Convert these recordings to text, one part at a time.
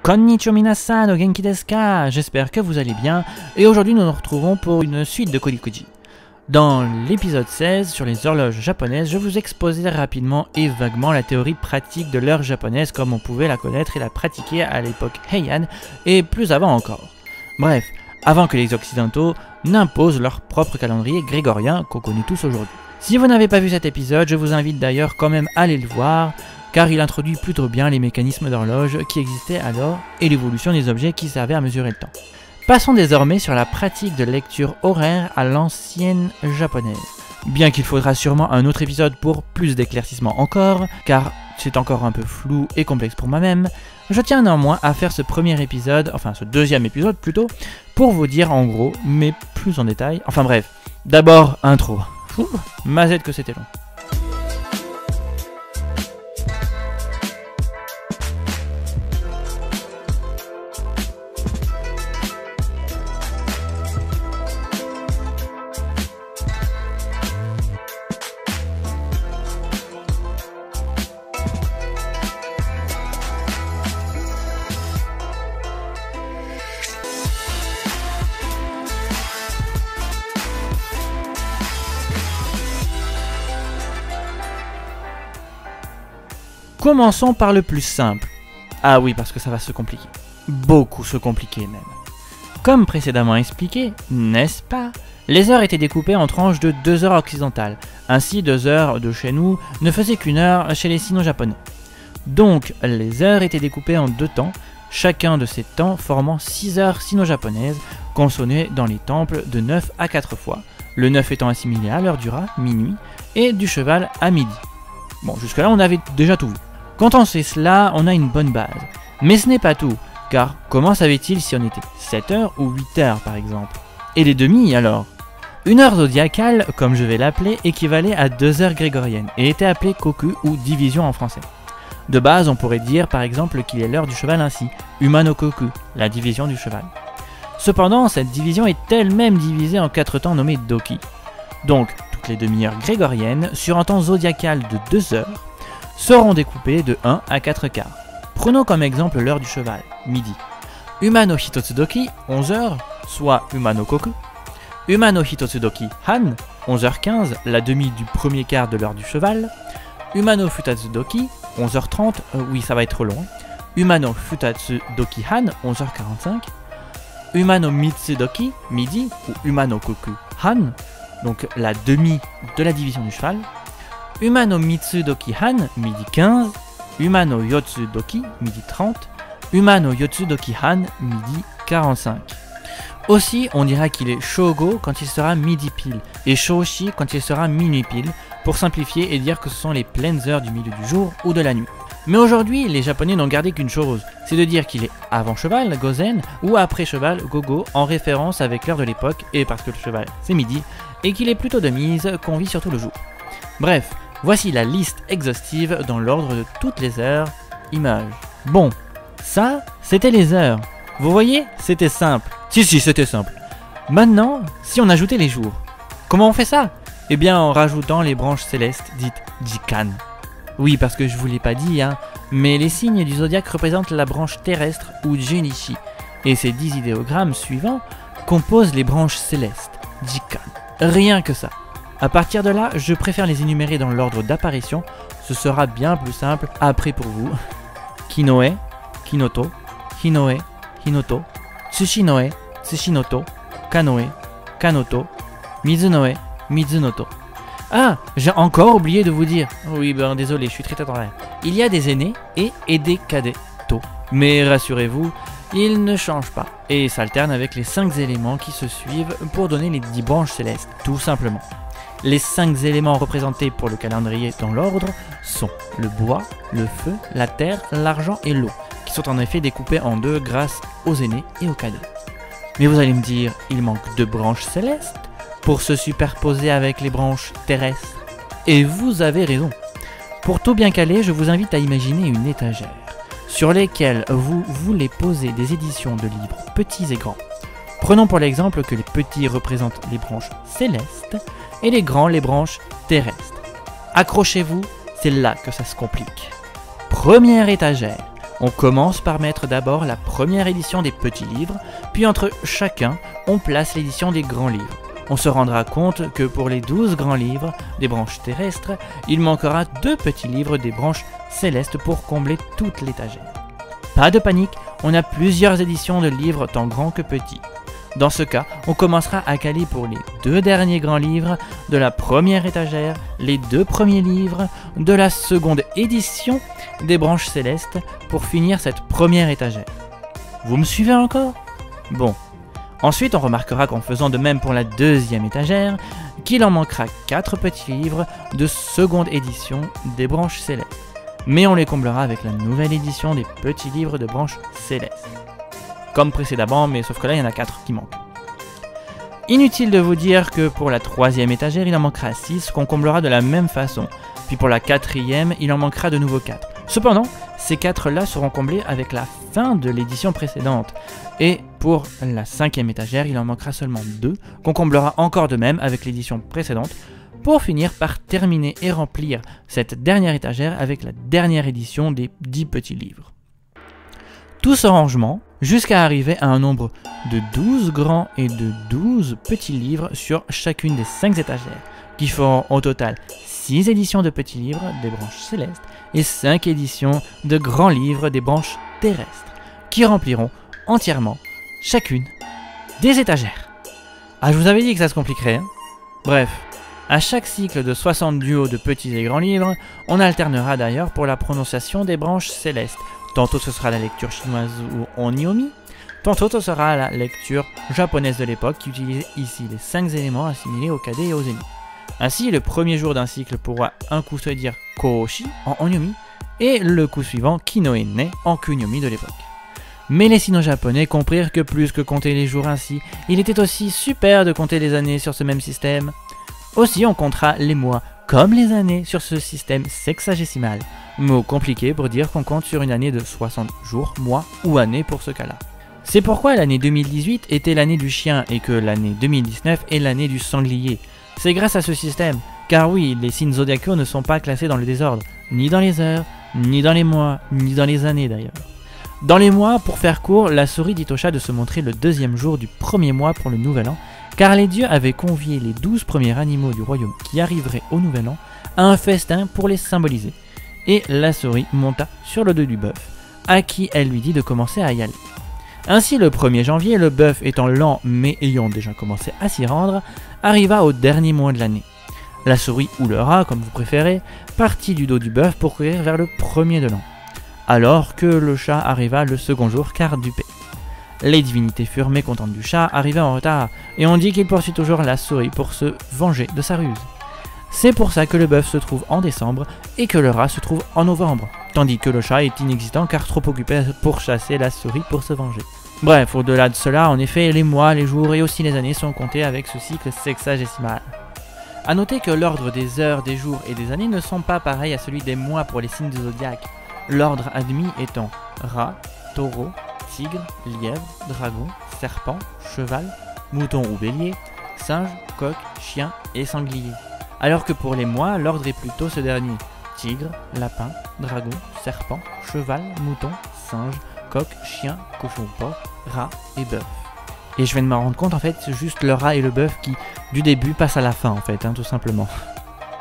Konnichiwa minasan, o genki desu ka? J'espère que vous allez bien, et aujourd'hui nous nous retrouvons pour une suite de Kodikuji. Dans l'épisode 16 sur les horloges japonaises, je vous exposais rapidement et vaguement la théorie pratique de l'heure japonaise comme on pouvait la connaître et la pratiquer à l'époque Heian, et plus avant encore. Bref, avant que les occidentaux n'imposent leur propre calendrier grégorien qu'on connaît tous aujourd'hui. Si vous n'avez pas vu cet épisode, je vous invite d'ailleurs quand même à aller le voir, car il introduit plutôt bien les mécanismes d'horloge qui existaient alors et l'évolution des objets qui servaient à mesurer le temps. Passons désormais sur la pratique de lecture horaire à l'ancienne japonaise. Bien qu'il faudra sûrement un autre épisode pour plus d'éclaircissement encore, car c'est encore un peu flou et complexe pour moi-même, je tiens néanmoins à faire ce premier épisode, enfin ce deuxième épisode plutôt, pour vous dire en gros, mais plus en détail, enfin bref, d'abord intro. Mazette que c'était long. Commençons par le plus simple. Ah oui, parce que ça va se compliquer. Beaucoup se compliquer même. Comme précédemment expliqué, n'est-ce pas? Les heures étaient découpées en tranches de 2 heures occidentales. Ainsi, 2 heures de chez nous ne faisaient qu'une heure chez les sino-japonais. Donc, les heures étaient découpées en 2 temps, chacun de ces temps formant 6 heures sino-japonaises, qu'on sonnait dans les temples de 9 à 4 fois, le 9 étant assimilé à l'heure du rat, minuit, et du cheval à midi. Bon, jusque-là, on avait déjà tout vu. Quand on sait cela, on a une bonne base. Mais ce n'est pas tout, car comment savait-il si on était 7 heures ou 8 heures par exemple? Et les demi alors? Une heure zodiacale, comme je vais l'appeler, équivalait à 2 heures grégoriennes et était appelée koku ou division en français. De base, on pourrait dire par exemple qu'il est l'heure du cheval ainsi, Umano Koku, la division du cheval. Cependant, cette division est elle-même divisée en 4 temps nommés Doki. Donc, toutes les demi-heures grégoriennes, sur un temps zodiacal de 2 heures, seront découpées de 1 à 4 quarts. Prenons comme exemple l'heure du cheval, midi. Umano Hitotsudoki, 11 heures, soit Umano Koku. Umano Hitotsudoki Han, 11h15, la demi du premier quart de l'heure du cheval. Umano Futatsudoki, 11h30, oui ça va être long. Umano Futatsudoki Han, 11h45. Umano Mitsudoki, midi, ou Umano Koku Han, donc la demi de la division du cheval. Umano Mitsudoki Han, midi 15, Umano Yotsudoki, midi 30, Umano Yotsudoki Han, midi 45. Aussi, on dira qu'il est Shogo quand il sera midi pile, et Shoshi quand il sera minuit pile, pour simplifier et dire que ce sont les pleines heures du milieu du jour ou de la nuit. Mais aujourd'hui, les Japonais n'ont gardé qu'une chose, c'est de dire qu'il est avant cheval, Gozen, ou après cheval, Gogo, en référence avec l'heure de l'époque, et parce que le cheval c'est midi, et qu'il est plutôt de mise qu'on vit surtout le jour. Bref, voici la liste exhaustive dans l'ordre de toutes les heures, images. Bon, ça, c'était les heures. Vous voyez, c'était simple. Si, c'était simple. Maintenant, si on ajoutait les jours. Comment on fait ça? Eh bien, en rajoutant les branches célestes dites Jikan. Oui, parce que je vous l'ai pas dit, hein, mais les signes du zodiaque représentent la branche terrestre ou Junichi, et ces 10 idéogrammes suivants composent les branches célestes, Jikan. Rien que ça. A partir de là, je préfère les énumérer dans l'ordre d'apparition, ce sera bien plus simple après pour vous. Kinoe, Kinoto, Hinoe, Hinoto, Tsushinoe, Tsushinoto, Kanoe, Kanoto, Mizunoe, Mizunoto. Ah, j'ai encore oublié de vous dire. Oui, ben désolé, je suis très en l'air. Il y a des aînés et des cadets tôt. Mais rassurez-vous, ils ne changent pas et s'alternent avec les 5 éléments qui se suivent pour donner les 10 branches célestes, tout simplement. Les 5 éléments représentés pour le calendrier dans l'ordre sont le bois, le feu, la terre, l'argent et l'eau, qui sont en effet découpés en 2 grâce aux aînés et aux cadets. Mais vous allez me dire, il manque 2 branches célestes pour se superposer avec les branches terrestres. Et vous avez raison. Pour tout bien caler, je vous invite à imaginer une étagère sur lesquelles vous voulez poser des éditions de livres petits et grands. Prenons pour l'exemple que les petits représentent les branches célestes et les grands les branches terrestres. Accrochez-vous, c'est là que ça se complique. Première étagère, On commence par mettre d'abord la première édition des petits livres, puis entre chacun, on place l'édition des grands livres. On se rendra compte que pour les 12 grands livres des branches terrestres, il manquera 2 petits livres des branches célestes pour combler toute l'étagère. Pas de panique, on a plusieurs éditions de livres tant grands que petits. Dans ce cas, on commencera à caler pour les 2 derniers grands livres de la première étagère, les 2 premiers livres de la seconde édition des branches célestes pour finir cette première étagère. Vous me suivez encore? Bon. Ensuite, on remarquera qu'en faisant de même pour la deuxième étagère, qu'il en manquera 4 petits livres de seconde édition des branches célestes. Mais on les comblera avec la nouvelle édition des petits livres de branches célestes. Comme précédemment, mais sauf que là, il y en a 4 qui manquent. Inutile de vous dire que pour la troisième étagère, il en manquera 6 qu'on comblera de la même façon. Puis pour la quatrième, il en manquera de nouveau 4. Cependant, ces 4-là seront comblés avec la fin de l'édition précédente. Et pour la cinquième étagère, il en manquera seulement 2 qu'on comblera encore de même avec l'édition précédente, pour finir par terminer et remplir cette dernière étagère avec la dernière édition des 10 petits livres. Tout ce rangement, jusqu'à arriver à un nombre de 12 grands et de 12 petits livres sur chacune des 5 étagères, qui feront au total 6 éditions de petits livres des branches célestes et 5 éditions de grands livres des branches terrestres, qui rempliront entièrement chacune des étagères. Ah, je vous avais dit que ça se compliquerait, hein. Bref. À chaque cycle de 60 duos de petits et grands livres, on alternera d'ailleurs pour la prononciation des branches célestes. Tantôt ce sera la lecture chinoise ou onyomi, tantôt ce sera la lecture japonaise de l'époque qui utilise ici les 5 éléments assimilés au cadet et au zénith. Ainsi, le premier jour d'un cycle pourra un coup se dire koshi en onyomi et le coup suivant kinoe-ne en kunyomi de l'époque. Mais les sino-japonais comprirent que plus que compter les jours ainsi, il était aussi super de compter les années sur ce même système. Aussi, on comptera les mois comme les années sur ce système sexagésimal. Mot compliqué pour dire qu'on compte sur une année de 60 jours, mois ou années pour ce cas-là. C'est pourquoi l'année 2018 était l'année du chien et que l'année 2019 est l'année du sanglier. C'est grâce à ce système, car oui, les signes zodiacaux ne sont pas classés dans le désordre, ni dans les heures, ni dans les mois, ni dans les années d'ailleurs. Dans les mois, pour faire court, la souris dit au chat de se montrer le 2e jour du 1er mois pour le nouvel an, car les dieux avaient convié les 12 premiers animaux du royaume qui arriveraient au nouvel an à un festin pour les symboliser. Et la souris monta sur le dos du bœuf, à qui elle lui dit de commencer à y aller. Ainsi, le 1er janvier, le bœuf étant lent mais ayant déjà commencé à s'y rendre, arriva au dernier mois de l'année. La souris ou le rat, comme vous préférez, partit du dos du bœuf pour courir vers le 1er de l'an, alors que le chat arriva le 2e jour car dupé. Les divinités furent mécontentes du chat, arrivé en retard, et on dit qu'il poursuit toujours la souris pour se venger de sa ruse. C'est pour ça que le bœuf se trouve en décembre et que le rat se trouve en novembre, tandis que le chat est inexistant car trop occupé pour chasser la souris pour se venger. Bref, au-delà de cela, en effet, les mois, les jours et aussi les années sont comptés avec ce cycle sexagésimal. A noter que l'ordre des heures, des jours et des années ne sont pas pareils à celui des mois pour les signes du zodiaque, l'ordre admis étant rat, taureau, tigre, lièvre, dragon, serpent, cheval, mouton ou bélier, singe, coq, chien et sanglier. Alors que pour les mois, l'ordre est plutôt ce dernier. Tigre, lapin, dragon, serpent, cheval, mouton, singe, coq, chien, cochon, porc, rat et bœuf. Et je viens de me rendre compte en fait, c'est juste le rat et le bœuf qui du début passent à la fin en fait, tout simplement.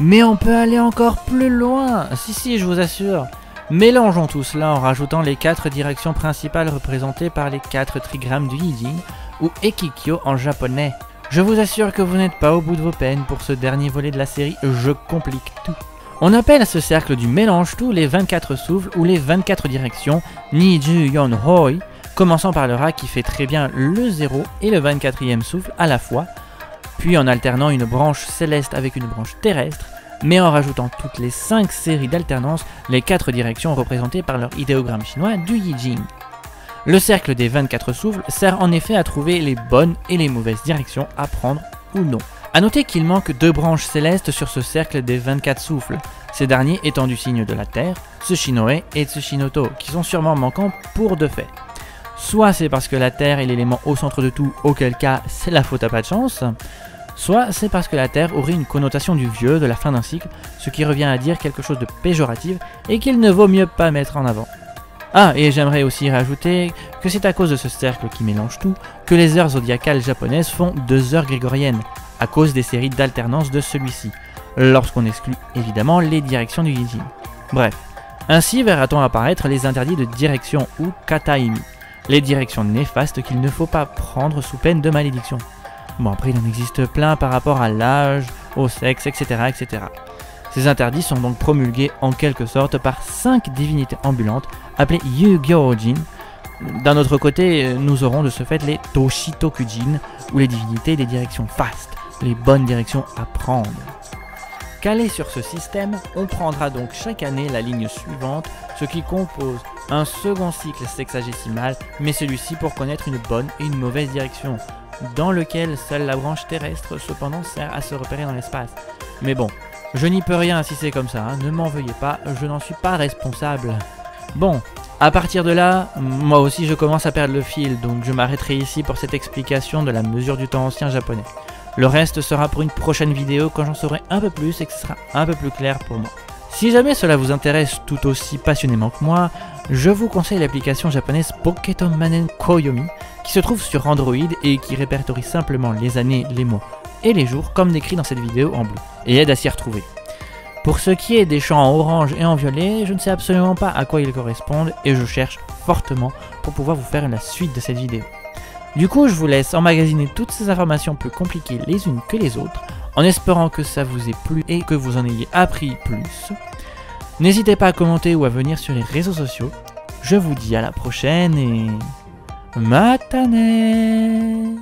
Mais on peut aller encore plus loin, si je vous assure. Mélangeons tout cela en rajoutant les 4 directions principales représentées par les 4 trigrammes du Yijing ou Ekikyo en japonais. Je vous assure que vous n'êtes pas au bout de vos peines pour ce dernier volet de la série Je complique tout. On appelle ce cercle du mélange tout les 24 souffles ou les 24 directions Niju Yon Hoi, commençant par le rat qui fait très bien le 0 et le 24e souffle à la fois, puis en alternant une branche céleste avec une branche terrestre, mais en rajoutant toutes les 5 séries d'alternance, les 4 directions représentées par leur idéogramme chinois du Yijing. Le cercle des 24 souffles sert en effet à trouver les bonnes et les mauvaises directions à prendre ou non. A noter qu'il manque 2 branches célestes sur ce cercle des 24 souffles, ces derniers étant du signe de la Terre, Tsushinoe et Tsushinoto, qui sont sûrement manquants pour 2 faits. Soit c'est parce que la Terre est l'élément au centre de tout, auquel cas c'est la faute à pas de chance, soit c'est parce que la Terre aurait une connotation du vieux, de la fin d'un cycle, ce qui revient à dire quelque chose de péjoratif et qu'il ne vaut mieux pas mettre en avant. Ah, et j'aimerais aussi rajouter que c'est à cause de ce cercle qui mélange tout que les heures zodiacales japonaises font 2 heures grégoriennes, à cause des séries d'alternance de celui-ci, lorsqu'on exclut évidemment les directions du Yijin. Bref, ainsi verra-t-on apparaître les interdits de direction ou kataimi, les directions néfastes qu'il ne faut pas prendre sous peine de malédiction. Bon, après il en existe plein par rapport à l'âge, au sexe, etc., etc. Ces interdits sont donc promulgués en quelque sorte par 5 divinités ambulantes appelées Yu-Gyojin. D'un autre côté, nous aurons de ce fait les Toshitokujin, ou les divinités des directions fastes, les bonnes directions à prendre. Calé sur ce système, on prendra donc chaque année la ligne suivante, ce qui compose un second cycle sexagésimal, mais celui-ci pour connaître une bonne et une mauvaise direction, dans lequel seule la branche terrestre cependant sert à se repérer dans l'espace. Mais bon, je n'y peux rien si c'est comme ça, hein, ne m'en veuillez pas, je n'en suis pas responsable. Bon, à partir de là, moi aussi je commence à perdre le fil, donc je m'arrêterai ici pour cette explication de la mesure du temps ancien japonais. Le reste sera pour une prochaine vidéo quand j'en saurai un peu plus et que ce sera un peu plus clair pour moi. Si jamais cela vous intéresse tout aussi passionnément que moi, je vous conseille l'application japonaise Poketomanen Koyomi qui se trouve sur Android et qui répertorie simplement les années, les mois et les jours comme décrit dans cette vidéo en bleu et aide à s'y retrouver. Pour ce qui est des champs en orange et en violet, je ne sais absolument pas à quoi ils correspondent et je cherche fortement pour pouvoir vous faire la suite de cette vidéo. Du coup, je vous laisse emmagasiner toutes ces informations plus compliquées les unes que les autres, en espérant que ça vous ait plu et que vous en ayez appris plus. N'hésitez pas à commenter ou à venir sur les réseaux sociaux. Je vous dis à la prochaine et... Matane!